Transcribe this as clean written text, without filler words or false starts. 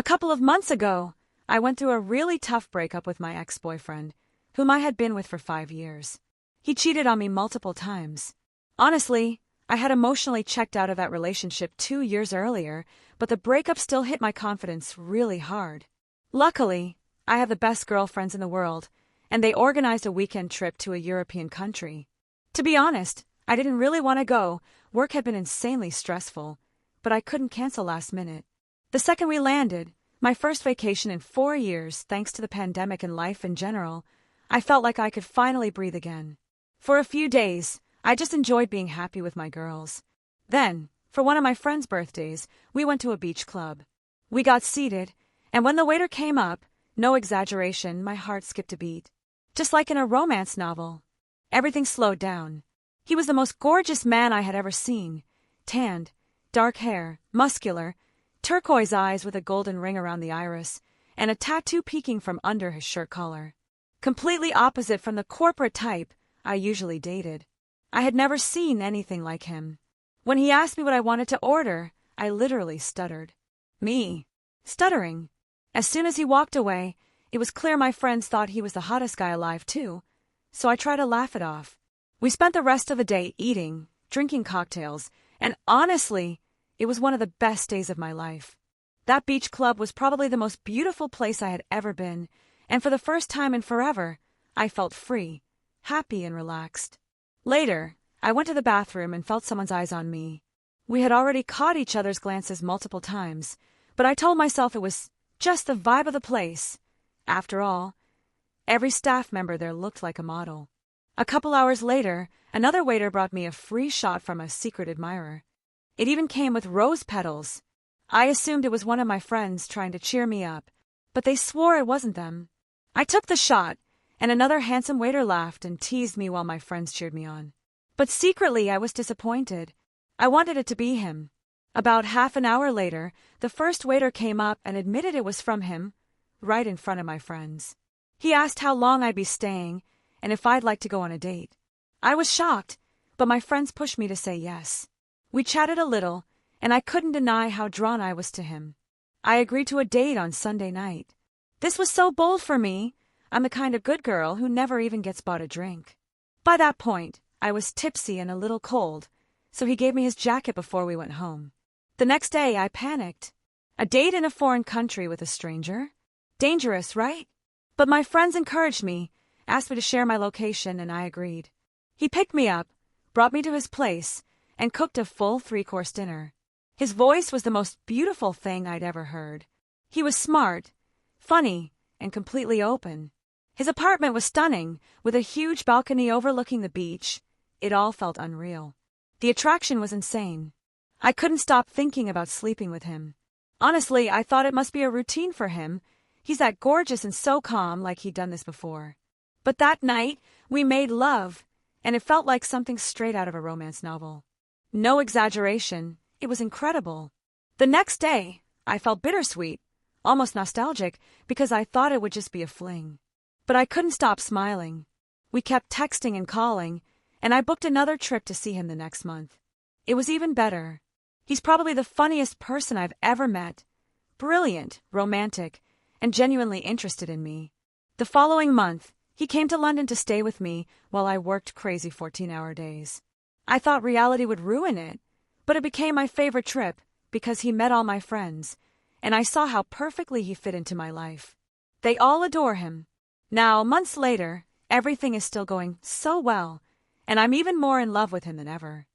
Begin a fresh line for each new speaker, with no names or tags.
A couple of months ago, I went through a really tough breakup with my ex-boyfriend, whom I had been with for 5 years. He cheated on me multiple times. Honestly, I had emotionally checked out of that relationship 2 years earlier, but the breakup still hit my confidence really hard. Luckily, I have the best girlfriends in the world, and they organized a weekend trip to a European country. To be honest, I didn't really want to go. Work had been insanely stressful, but I couldn't cancel last minute. The second we landed, my first vacation in 4 years thanks to the pandemic and life in general, I felt like I could finally breathe again. For a few days, I just enjoyed being happy with my girls. Then, for one of my friend's birthdays, we went to a beach club. We got seated, and when the waiter came up, no exaggeration, my heart skipped a beat. Just like in a romance novel. Everything slowed down. He was the most gorgeous man I had ever seen. Tanned, dark hair, muscular, turquoise eyes with a golden ring around the iris, and a tattoo peeking from under his shirt collar. Completely opposite from the corporate type I usually dated. I had never seen anything like him. When he asked me what I wanted to order, I literally stuttered. Me. Stuttering. As soon as he walked away, it was clear my friends thought he was the hottest guy alive too, so I tried to laugh it off. We spent the rest of the day eating, drinking cocktails, and honestly, it was one of the best days of my life. That beach club was probably the most beautiful place I had ever been, and for the first time in forever, I felt free, happy and relaxed. Later, I went to the bathroom and felt someone's eyes on me. We had already caught each other's glances multiple times, but I told myself it was just the vibe of the place. After all, every staff member there looked like a model. A couple hours later, another waiter brought me a free shot from a secret admirer. It even came with rose petals. I assumed it was one of my friends trying to cheer me up, but they swore it wasn't them. I took the shot, and another handsome waiter laughed and teased me while my friends cheered me on. But secretly I was disappointed. I wanted it to be him. About half an hour later, the first waiter came up and admitted it was from him, right in front of my friends. He asked how long I'd be staying, and if I'd like to go on a date. I was shocked, but my friends pushed me to say yes. We chatted a little, and I couldn't deny how drawn I was to him. I agreed to a date on Sunday night. This was so bold for me. I'm the kind of good girl who never even gets bought a drink. By that point, I was tipsy and a little cold, so he gave me his jacket before we went home. The next day, I panicked. A date in a foreign country with a stranger? Dangerous, right? But my friends encouraged me, asked me to share my location, and I agreed. He picked me up, brought me to his place, and cooked a full 3-course dinner. His voice was the most beautiful thing I'd ever heard. He was smart, funny, and completely open. His apartment was stunning, with a huge balcony overlooking the beach. It all felt unreal. The attraction was insane. I couldn't stop thinking about sleeping with him. Honestly, I thought it must be a routine for him. He's that gorgeous and so calm, like he'd done this before. But that night, we made love, and it felt like something straight out of a romance novel. No exaggeration, it was incredible. The next day, I felt bittersweet, almost nostalgic, because I thought it would just be a fling. But I couldn't stop smiling. We kept texting and calling, and I booked another trip to see him the next month. It was even better. He's probably the funniest person I've ever met. Brilliant, romantic, and genuinely interested in me. The following month, he came to London to stay with me while I worked crazy 14-hour days. I thought reality would ruin it, but it became my favorite trip because he met all my friends, and I saw how perfectly he fit into my life. They all adore him. Now, months later, everything is still going so well, and I'm even more in love with him than ever.